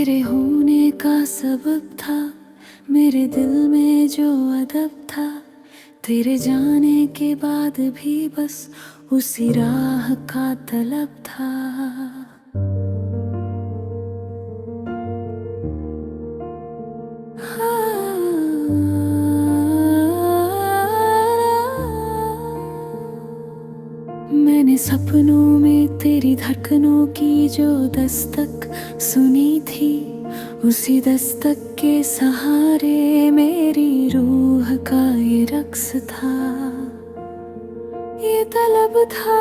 तेरे होने का सबब था मेरे दिल में जो अदब था। तेरे जाने के बाद भी बस उसी राह का तलब था। मैंने सपनों में तेरी धड़कनों की जो दस्तक सुनी थी, उसी दस्तक के सहारे मेरी रूह का ये रक्स था, ये तलब था।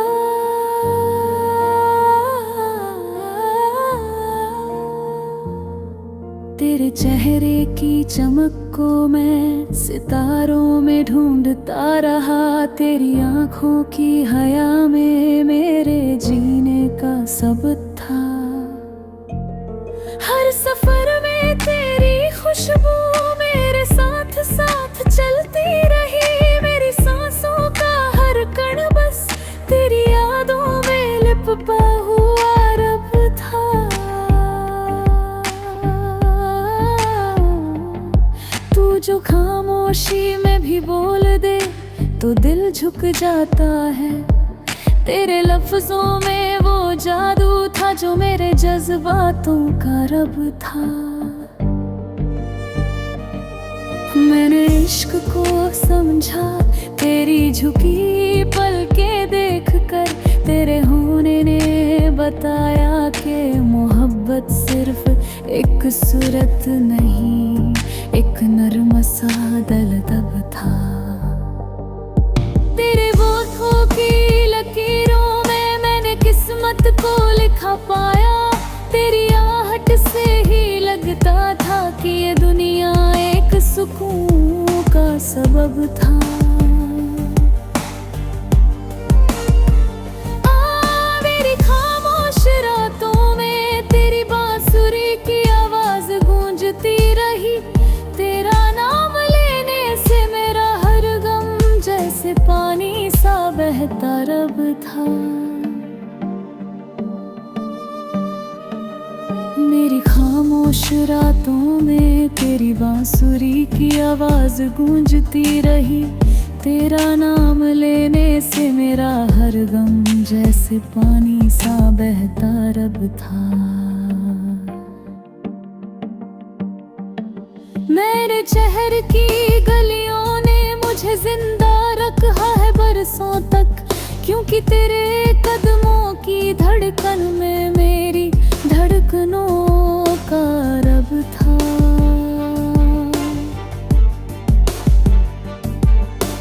तेरे चेहरे की चमक को मैं सितारों में ढूंढता रहा। तेरी आंखों की हया में मेरे जीने का सबूत था। हर सफर में तेरी खुशबू मेरे साथ साथ चलती रही। मेरी सांसों का हर कण बस तेरी यादों में लिपटा हुआ रब था। तू जो खामोशी में भी बोल दे तो दिल झुक जाता है। तेरे लफ्जों में वो जादू था जो मेरे जज्बातों का रब था। मैंने इश्क को समझा तेरी झुकी पलकें देखकर। तेरे होने ने बताया कि मोहब्बत सिर्फ एक सूरत नहीं, एक नर्म सा दलदब था। तेरे होठों की लकीरों में मैंने किस्मत को लिखा पाया। तेरी आहट से ही लगता था कि ये दुनिया एक सुकून का सबब था। मेरी खामोश रातों में तेरी बांसुरी की आवाज गूंजती रही। तेरा नाम लेने से मेरा हर गम जैसे पानी सा बहता रब था। मेरी खामोश रातों में तेरी बांसुरी की आवाज गूंजती रही। तेरा नाम लेने से मेरा हर गम जैसे पानी सा बहता रब था। मेरे शहर की गलियों ने मुझे जिंदा रखा है बरसों तक, क्योंकि तेरे कदमों की धड़कन में मेरी धड़कनों का रब था।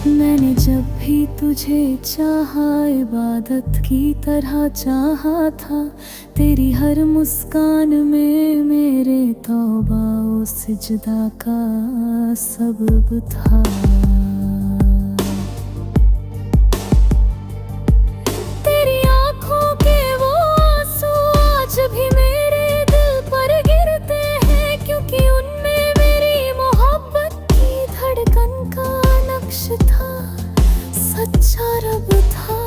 मैंने जब भी तुझे चाहा इबादत की तरह चाहा था। तेरी हर मुस्कान में मेरे तौबा ओ सिजदा का सबब था। तेरी आंखों के वो आंसू आज भी मेरे दिल पर गिरते हैं, क्योंकि उनमें मेरी मोहब्बत की धड़कन का नक्श था, सच्चा रब था।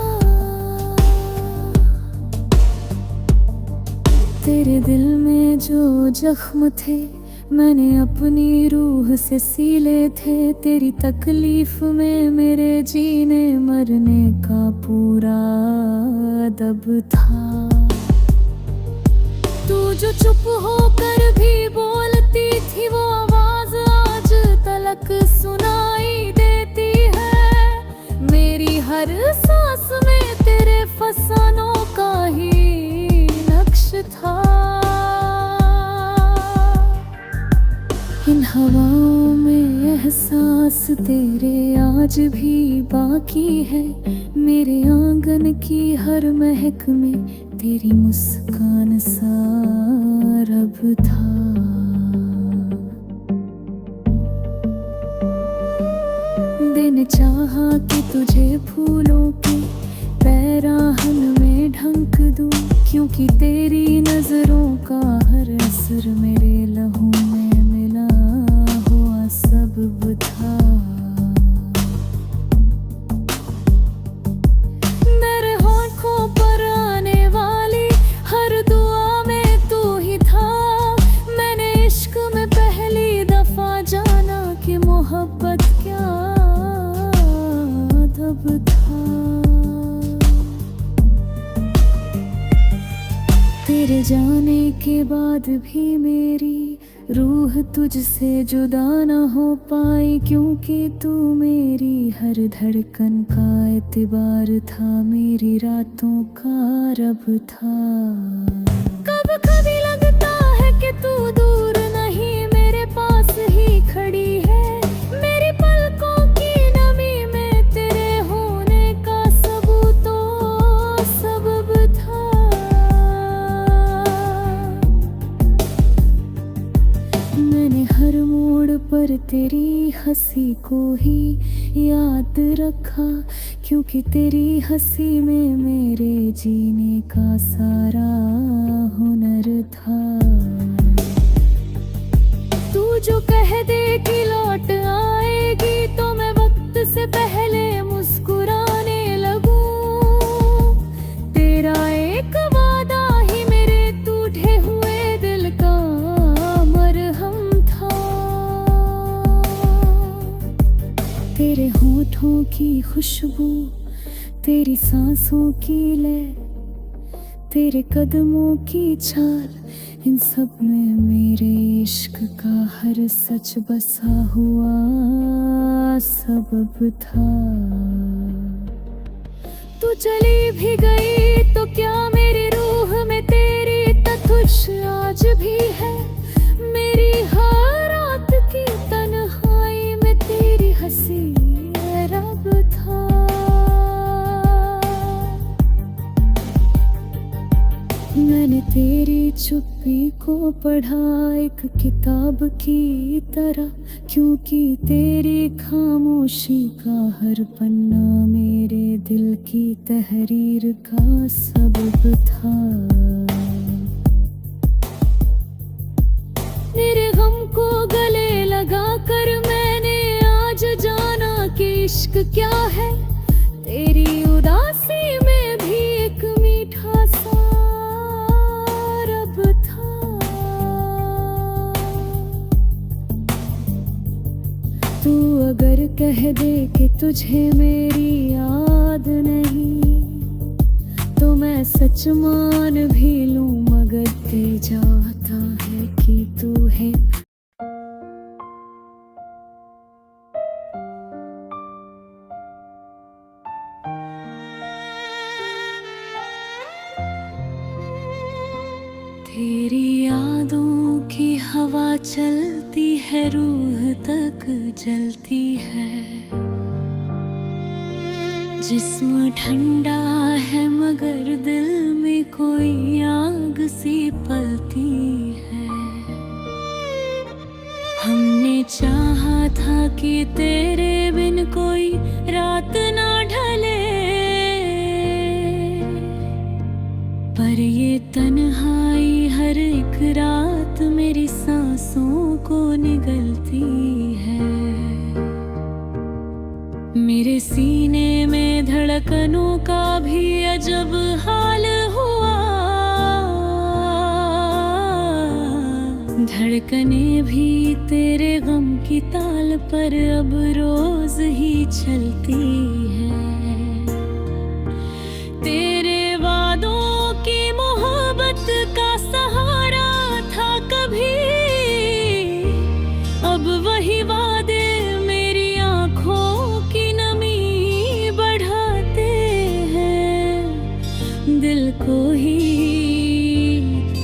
तेरे दिल में जो जख्म थे मैंने अपनी रूह से सीले थे। तेरी तकलीफ में मेरे जीने मरने का पूरा अदब था। तू जो चुप होकर भी बोलती थी वो आवाज आज तलक सुनाई देती है। मेरी हर सांस में तेरे फसानों का ही नक्श था। इन हवाओं में एहसास तेरे आज भी बाकी है। मेरे आंगन की हर महक में तेरी मुस्कान सा रब था। दिन चाहा कि तुझे फूलों के पैराहन में ढंक दूं, क्योंकि तेरी नजरों का हर असर मेरे लहू में मिला हुआ सबब था। मेरे होठों पर आने वाली हर दुआ में तू ही था। मैं मोहब्बत क्या अदब था। तेरे जाने के बाद भी मेरी रूह तुझसे जुदा न हो पाई, क्योंकि तू मेरी हर धड़कन का एतबार था, मेरी रातों का रब था। कब कभी लगता है कि तू दूर नहीं, मेरे पास ही खड़ी है। मेरी पलकों की नमी में तेरे होने का सबूतो सबब था। मैंने हर मोड़ पर तेरी हंसी को ही याद रखा, क्योंकि तेरी हंसी में मेरे जीने का सारा हुनर था। तू जो कह दे कि लौट आएगी, तो मैं वक्त से पहले मुस्कुराने लगूं। तेरा एक वादा ही मेरे टूटे हुए दिल का मरहम था। तेरे होठों की खुशबू, तेरी सांसों की लय, तेरे कदमों की चाल, इन सब में मेरे इश्क का हर सच बसा हुआ सबब था। तू चली भी गई तो क्या मेरी रूह में तेरी तथुश आज भी है। मेरी हर रात की तन्हाई में तेरी हंसी रब था। मैंने तेरी चुप्पी को पढ़ा एक किताब की तरह, क्योंकि तेरी खामोशी का हर पन्ना मेरे दिल की तहरीर का सबब था। मेरे गम को गले लगा कर मैंने आज जाना कि इश्क क्या है। तेरी उदासी में भी एक मीठा सा रब था। तू अगर कह दे कि तुझे मेरी याद नहीं, तो मैं सच मान भी लूं, मगर ते जाता है कि तू है। तेरी यादों की हवा चलती है, रूह तक जलती है। जिस्म ठंडा है मगर दिल में कोई आग सी पलती है। हमने चाहा था कि तेरे बिन कोई रात ना ढले, पर ये तन्हाई हर एक रात मेरी सांसों को निगलती है। मेरे सीने में धड़कनों का भी अजब हाल हुआ। धड़कने भी तेरे गम की ताल पर अब रोज ही चलती है। तेरे वादों की मोहब्बत का सहारा था कभी, अब वही वादे मेरी आँखों की नमी बढ़ाते हैं। दिल को ही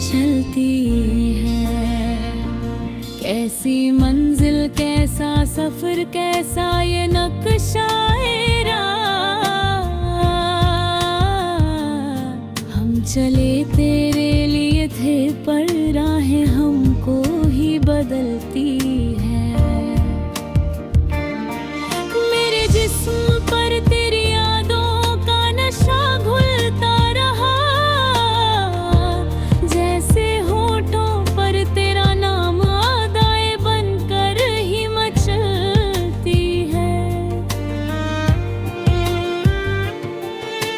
चलती है। कैसी मंजिल, कैसा सफर, कैसा ये नक्शाए राह। हम चले तेरे लिए थे, पर राहें हमको ही बदलती है। मेरे जिस्म पर तेरी यादों का नशा घुलता रहा। जैसे होठों पर तेरा नाम अदाए बनकर ही मचलती है।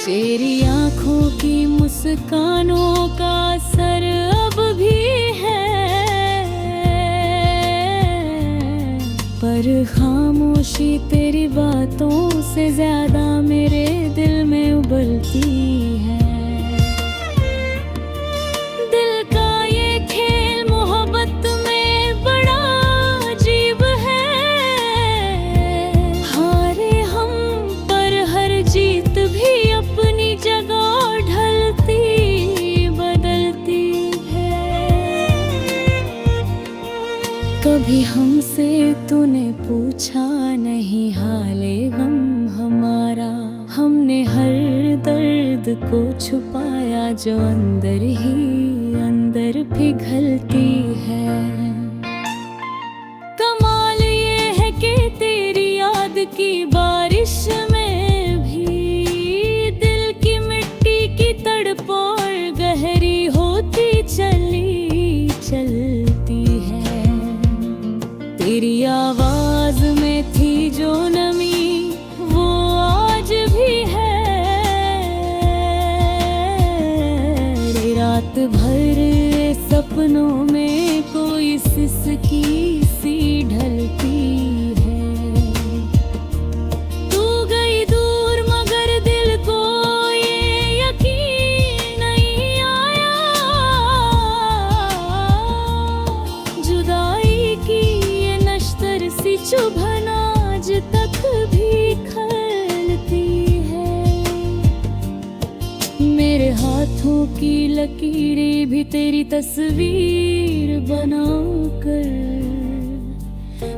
तेरी आँखों की मुस्कानों का असर अब भी है, पर हाँ खामोशी तेरी बातों से ज्यादा मेरे दिल में उबलती है। दिल का ये खेल मोहब्बत में बड़ा अजीब है। हारे हम पर हर जीत भी अपनी जगह ढलती बदलती है। कभी हमसे तूने पूछा नहीं हाले गम हमारा, हमने हर दर्द को छुपाया जो अंदर ही अंदर पिघलती है। कमाल ये है कि तेरी याद की बारिश में भी दिल की मिट्टी की तड़प और गहरी होती चली चलती है। तेरी आवाज में थी जो नमी वो आज भी है। रात भर सपनों में कोई सिसकी सी ढलती है। तू गई दूर मगर दिल को ये यकीन नहीं आया। जुदाई की ये नश्तर सी चुभन आज तक भी खलती है। मेरे हाथों की लकीरें भी तेरी तस्वीर बनाकर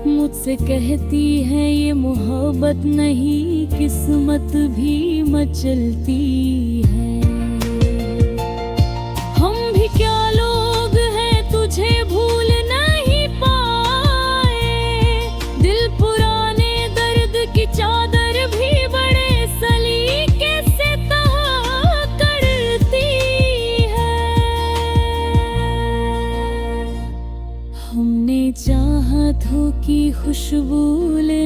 मुझसे कहती है ये मोहब्बत नहीं किस्मत भी मचलती है। हम भी क्या लोग हैं तुझे भूल नहीं पाए। दिल पुराने दर्द की चादर भी बड़े सलीके से तह करती है। हमने चाहतों की खुशबू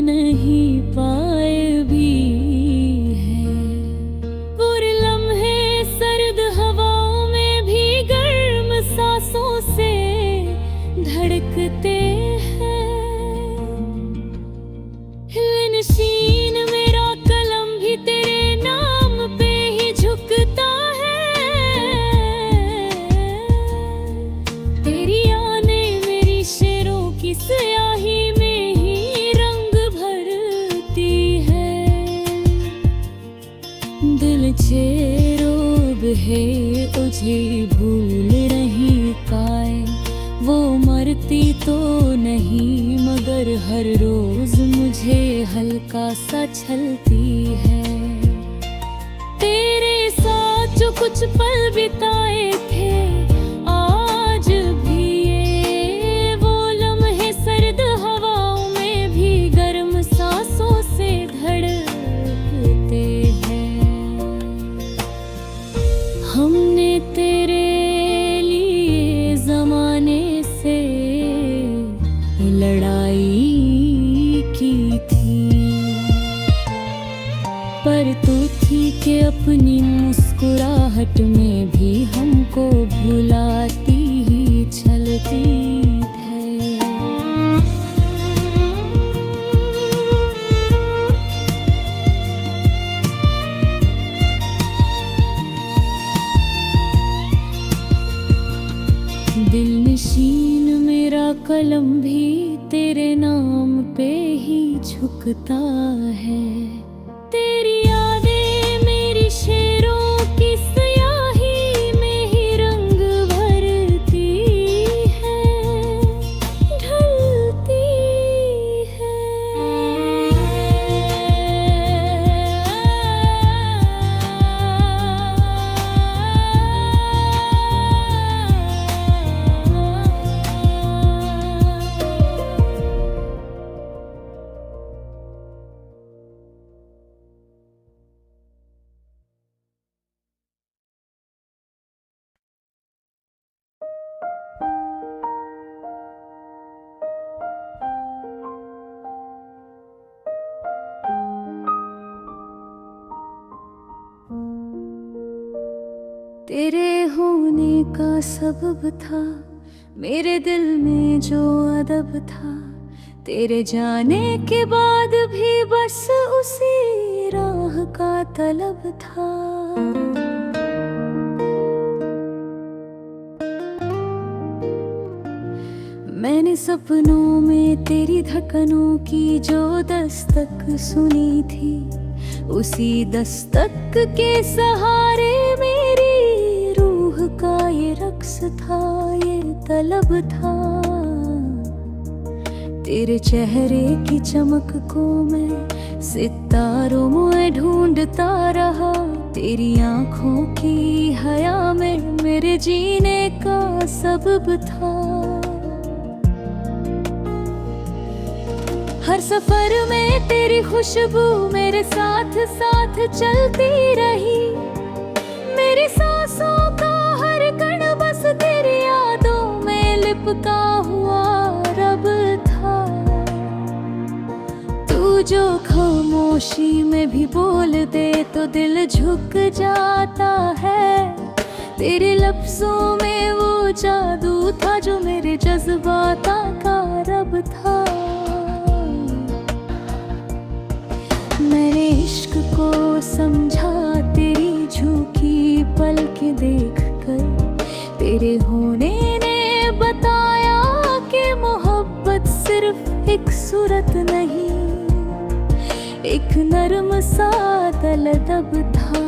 नहीं पाए भी है। पूरे लम्हे सर्द हवाओं में भी गर्म सांसों से धड़कते हैं। हिलनशीन मेरा कलम भी तेरे नाम पे ही झुकता है। तेरी आने मेरी शेरों की स्याही में ही रंग भरती है। दिल चेरोब है तुझे भूल नहीं पाए। वो मरती तो नहीं मगर हर रोज मुझे हल्का सा छलती है। तेरे साथ जो कुछ पल बिताए थे आज भी ये वो लम्हे सर्द हवाओं में भी गर्म सांसों से धड़कते हैं। हमने तेरे लिए जमाने से लड़ाई की थी, पर तू थी कि अपनी मुस्कुराहट में भी हमको भुलाती ही चलती है। दिल नशीन मेरा कलम भी तेरे नाम पे ही झुकता है। तेरी यादें मेरी शेरों की स्याही में ही रंग भरती है, ढलती है। तेरे होने का सबब था मेरे दिल में जो अदब था। तेरे जाने के बाद भी बस उसी राह का तलब था। मैंने सपनों में तेरी धड़कनों की जो दस्तक सुनी थी, उसी दस्तक के सहारे मेरी रूह का ये रक्स था, ये तलब था। तेरे चेहरे की चमक को मैं सितारों में ढूंढता रहा, तेरी आंखों की हया में मेरे जीने का सबब था। हर सफर में तेरी खुशबू मेरे साथ साथ चलती रही, मेरी सांसों का हर कण बस तेरी यादों में लिपटा हुआ रब था। तू जो खामोशी में भी बोल दे तो दिल झुक जाता है, तेरे लफ्जों में वो जादू था जो मेरे जज्बाता का रब था। मैंने इश्क को समझा तेरी झुकी पलकें देखकर, तेरे होने ने बताया कि मोहब्बत सिर्फ एक सूरत नहीं, एक नर्म सा तलब था।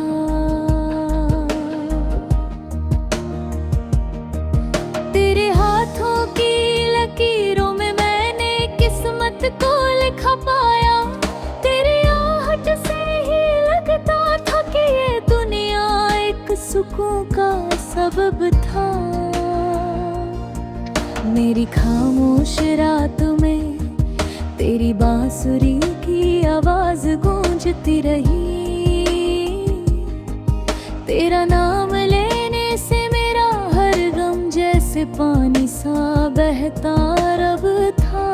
तेरे हाथों की लकीरों में मैंने किस्मत को लिखा पाया, सुकून का सबब था। मेरी खामोश रात में तेरी बांसुरी की आवाज गूंजती रही, तेरा नाम लेने से मेरा हर गम जैसे पानी सा बहता रब था।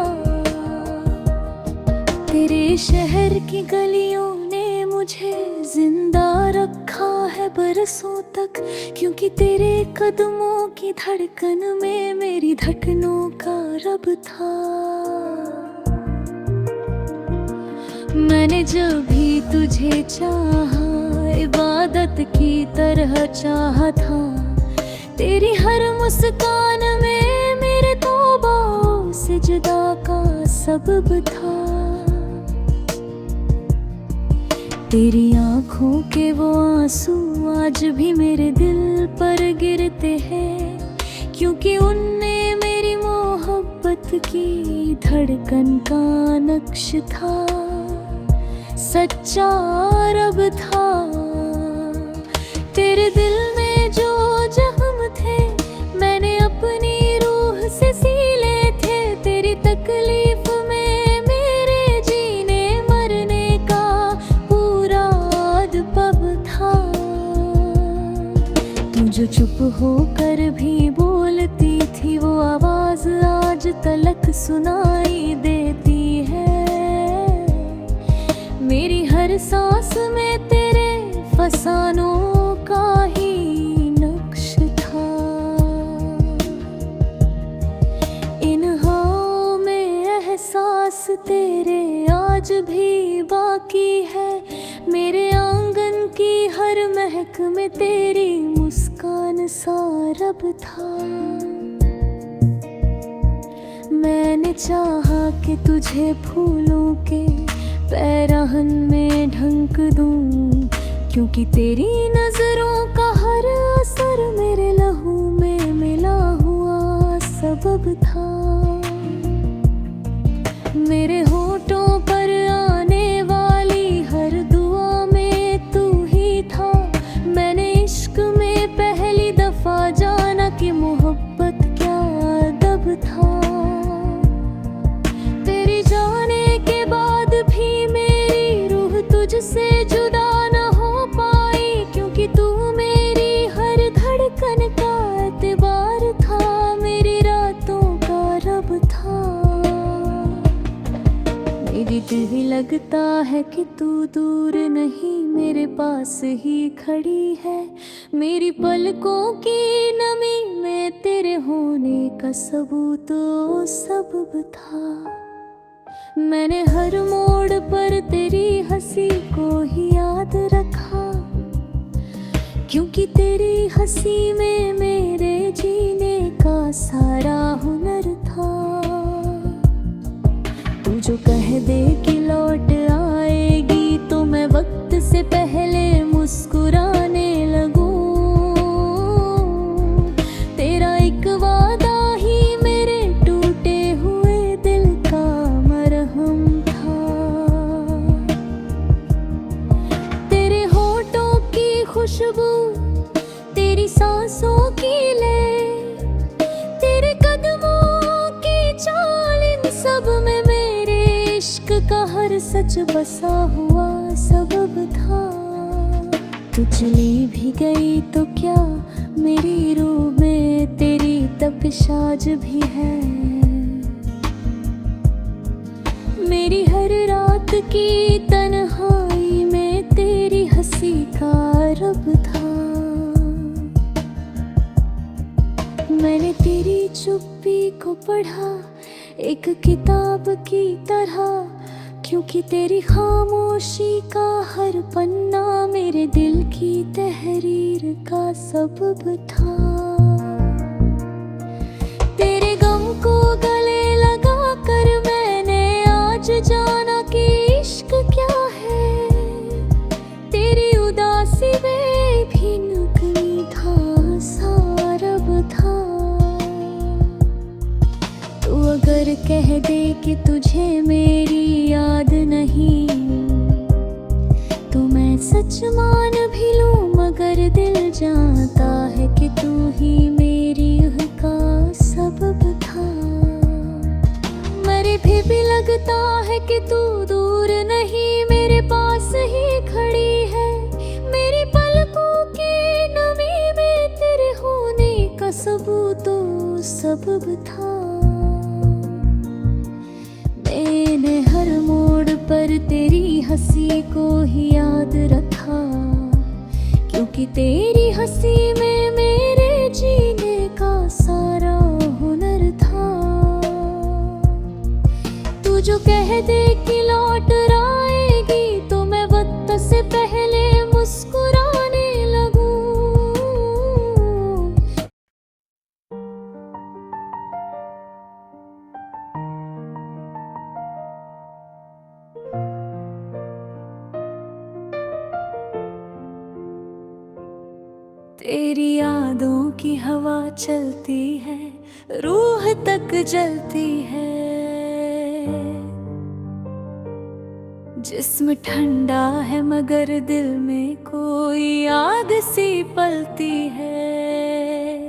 तेरे शहर की गलियों ने मुझे जिंदा रखा है बरसों तक, क्योंकि तेरे कदमों की धड़कन में मेरी धड़कनों का रब था। मैंने जब भी तुझे चाहा इबादत की तरह चाहा था, तेरी हर मुस्कान में मेरे तौबा सिजदा का सबब था। तेरी आँखों के वो आंसू आज भी मेरे दिल पर गिरते हैं, क्योंकि उनने मेरी मोहब्बत की धड़कन का नक्श था, सच्चा रब था। तेरे दिल में जो जख्म थे मैंने अपनी रूह से सीले थे, तेरी तकलीफ में मेरे जीने मरने का पूरा अदब था। तू जो चुप होकर भी बोलती थी वो आवाज आज तलक सुनाई देती है, मेरी हर सांस में तेरे फसानों का ही नक्श था। इन हवाओं में एहसास तेरे आज भी बाकी है, मेरे आंगन की हर महक में तेरी मुस्कान सा रब था। मैंने चाहा कि तुझे फूलों के पैराहन में ढंक दूं, क्योंकि तेरी नजरों का हर असर मेरे लहू में मिला हुआ सबब था। मेरे होठों पर आने वाली हर दुआ में तू ही था, मैंने इश्क में पहली दफा जाना कि मोहब्बत क्या अदब था। तेरी जाने के बाद भी मेरी रूह तुझसे जुदा न हो पाई, क्योंकि तू मेरी हर धड़कन का एतबार था, मेरी रातों का रब था। मेरी दिल भी लगता है कि तू दूर नहीं, मेरे पास ही खड़ी है, मेरी पलकों की नमी में तेरे होने का सबूत सबब था। मैंने हर मोड़ पर तेरी हंसी को ही याद रखा, क्योंकि तेरी हंसी में मेरे जीने का सारा हुनर था। तू जो कह दे कि लौट आएगी तो मैं वक्त से पहले मुस्कुराने लगूं। तेरा एक वादा ही मेरे टूटे हुए दिल का मरहम था। तेरे होठों की खुशबू, तेरी सांसों की लय, तेरे कदमों की चाल, इन सब में मेरे इश्क का हर सच बसा हुआ सबब था। तू चली भी गई तो क्या, मेरी रूह में तेरी तपिश आज भी है। मेरी हर रात की तन्हाई में तेरी हंसी का रब था। मैंने तेरी चुप्पी को पढ़ा एक किताब की तरह, क्योंकि तेरी खामोशी का हर पन्ना मेरे दिल की तहरीर का सबब था। तेरे गम को गले लगा कर मैंने आज जाना कि इश्क क्या है। तेरी उदासी में भी नगनी था, सारब था। तू अगर कह दे कि तुझे मेरी याद नहीं, तो मैं सच मान भी लूं, मगर दिल जानता है कि तू ही मेरी का सबब था। मरे भी लगता है कि तू दूर नहीं, मेरे पास ही खड़ी है। मेरी पलकों की नमी में तेरे होने का सबूत तो सबब था। मैंने हर मोड़ पर तेरी हंसी को ही याद रखा, क्योंकि तेरी हंसी में मेरे जीने का सारा हुनर था। तू जो कह दे कि लौट आएगी तो मैं वक्त से पहले मुस्कुराने लगूं। तेरी यादों की हवा चलती है, रूह तक जलती है। जिस्म ठंडा है मगर दिल में कोई याद सी पलती है।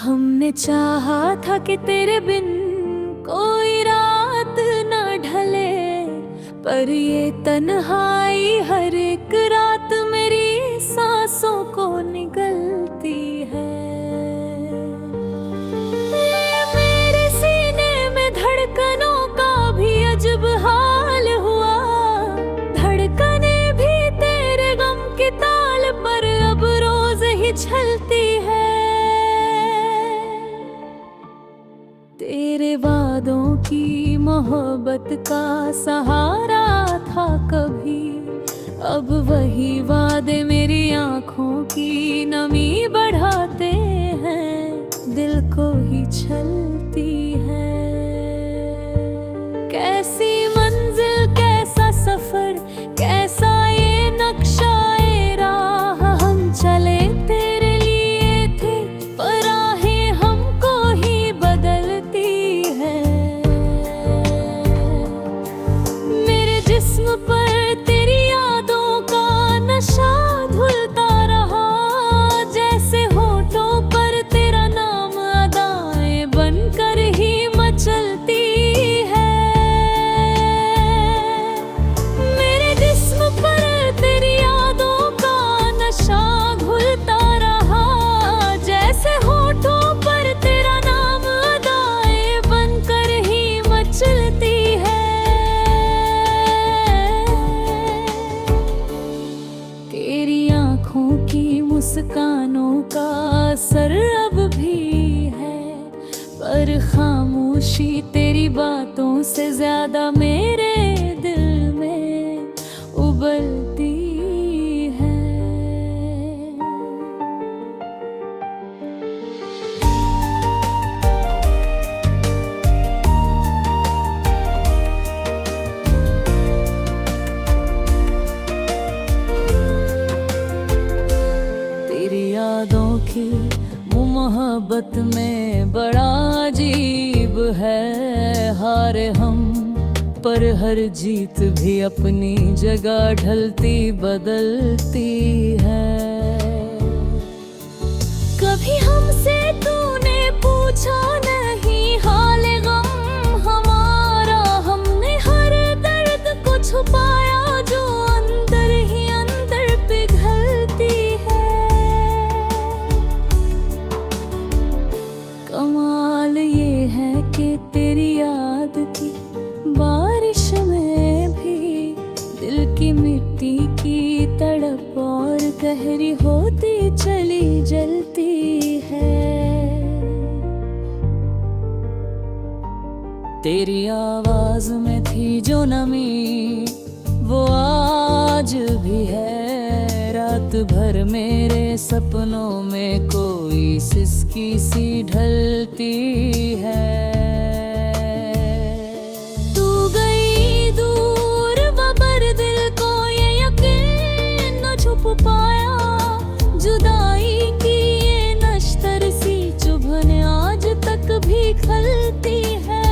हमने चाहा था कि तेरे बिन कोई रात न ढले, पर ये तन्हाई हर एक रात मेरी सांसों को निगलती है। मेरे सीने में धड़कनों का भी अजब हाल हुआ। धड़कने भी तेरे गम की ताल पर अब रोज ही छलती है। तेरे वादों की मोहब्बत का सहारा था कभी, अब वही वादे मेरी आँखों की नमी बढ़ाते हैं, दिल को ही छलती है। कैसी मंजिल कैसा सफर, कैसा ये नक्शा ए राह, हम चले तेरे लिए थे पर राहें हमको ही बदलती है। मेरे जिस्म पर तेरी यादों का नशा धुलता रहा, जैसे होठों पर तेरा नाम अदाएं बन हर खामोशी तेरी बातों से ज्यादा मेरे दिल में उबलती है। तेरी यादों की मोहब्बत में बड़ा अजीब है। हारे हम पर हर जीत भी अपनी जगह ढलती बदलती है। कभी हमसे तूने पूछा नहीं हाल गम हमारा, हमने हर दर्द को छुपाया जो अंदर ही अंदर पिघलती है। कमाल ये है कि तेरी याद की बारिश में भी दिल की मिट्टी की तड़प और गहरी होती चली जलती है। तेरी आवाज में थी जो नमी वो आज भी है। रात भर मेरे सपनों में कोई सिसकी सी ढलती है। तू गई दूर मगर दिल को ये यकीन न छुप पाया। जुदाई की ये नश्तर सी चुभन आज तक भी खलती है।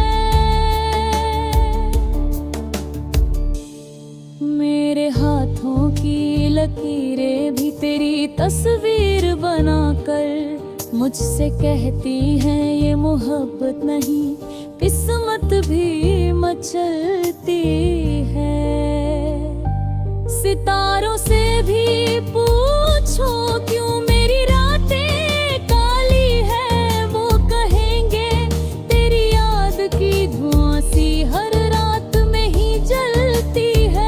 मेरे हाथों की लकीरें भी तेरी तस्वीर बनाकर मुझसे कहती हैं ये मोहब्बत नहीं किस्मत भी मचलती है। सितारों से भी पूछो क्यों मेरी रातें काली है, वो कहेंगे तेरी याद की धुआं सी हर रात में ही जलती है।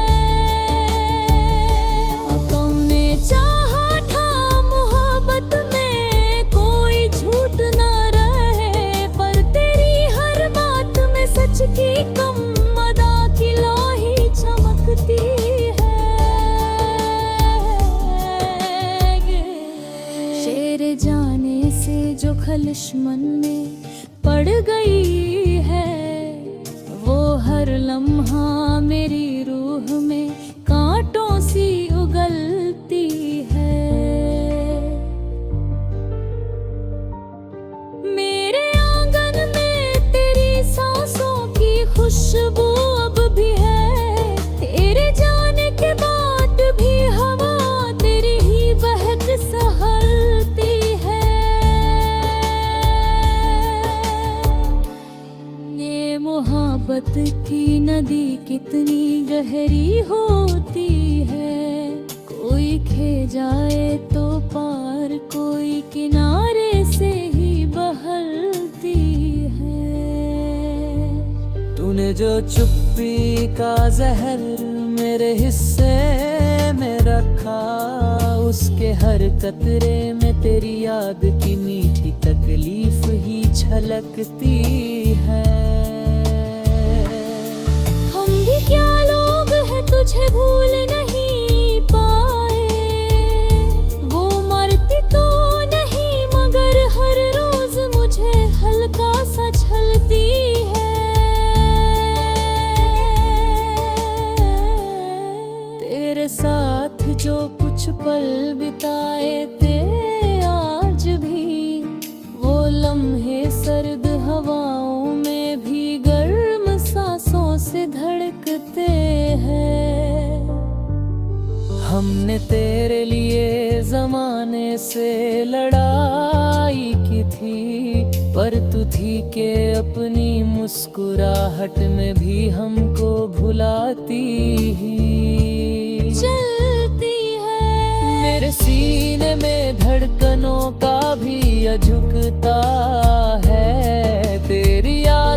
की कम अदा की लोही चमकती है। शेर जाने से जो खलिश मन में पड़ गई है, वो हर लम्हा मेरी रूह में कांटों सी उगलती है। मेरे आंगन में तेरी सांसों खुशबू अब भी है। तेरे जाने के बाद भी हवा तेरी ही बहक सहलती है। ये मोहब्बत की नदी कितनी गहरी होती है। कोई खे जाए तो पार, कोई किनारे से ही बहलती है। तूने जो चुप्पी का जहर मेरे हिस्से में रखा, उसके हर कतरे में तेरी याद की मीठी तकलीफ ही छलकती है। हम भी क्या लोग हैं तुझे भूल नहीं पाए। वो मरती तो नहीं मगर हर रोज मुझे हल्का सा छलती है। तेरे साथ जो कुछ पल बिताए थे आज भी, वो लम्हे सर्द हवाओं में भी गर्म सांसों से धड़कते हैं। हमने तेरे लिए जमाने से लड़ाई की थी, पर तू थी के अपनी मुस्कुराहट में भी हमको भुलाती ही चलती है। मेरे सीने में धड़कनों का भी झुकता है तेरी याद